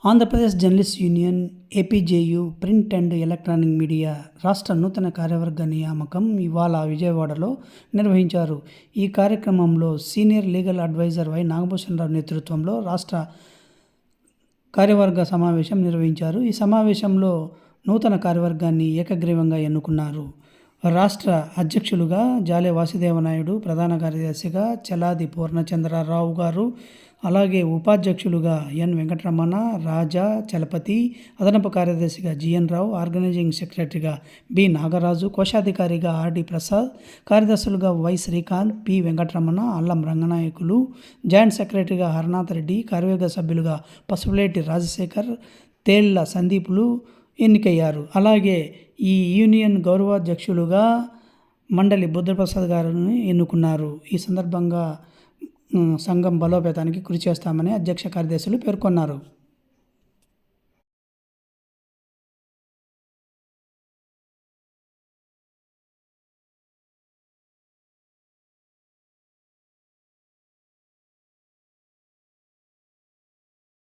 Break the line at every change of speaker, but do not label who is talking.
Andhra Pradesh journalist union, APJU, print and electronic media రాష్ట్ర నూతన కార్యవర్గ నియామకం ఇవాళ విజయవాడలో నిర్వహించారు. ఈ కార్యక్రమంలో senior legal advisor why. Nagabhushana Rao నేతృత్వంలో రాష్ట్ర కార్యవర్గ సమావేశం నిర్వహించారు. ఈ సమావేశంలో నూతన కార్యవర్గాన్ని ఏకగ్రీవంగా ఎన్నుకున్నారు. రాష్ట్ర అధ్యక్షులుగా జాలే వాసుదేవనాయుడు, ప్రధాన కార్యదర్శిగా చలాది పూర్ణచంద్రరావు గారు, అలాగే ఉపాధ్యక్షులుగా ఎన్. వెంకటరమణ, రాజా, చలపతి, అదనపు కార్యదర్శిగా జిఎన్ రావు, ఆర్గనైజింగ్ సెక్రటరీగా బి. నాగరాజు, కోశాధికారిగా ఆర్డి ప్రసాద్, కార్యదర్శులుగా Y. Srikanth, P. Venkataramana, Allam Ranganayakulu, joint సెక్రటరీగా హరనాథ్ రెడ్డి, కార్యవర్గ సభ్యులుగా పసుపులేటి రాజశేఖర్, తేళ్ల సందీపులు ఎన్నికయ్యారు. అలాగే ఈ యూనియన్ గౌరవాధ్యక్షులుగా మండలి బుద్ధప్రసాద్ గారిని ఎన్నుకున్నారు. ఈ సందర్భంగా సంఘం బలోపేతానికి కృషి చేస్తామని అధ్యక్ష కార్యదర్శులు పేర్కొన్నారు.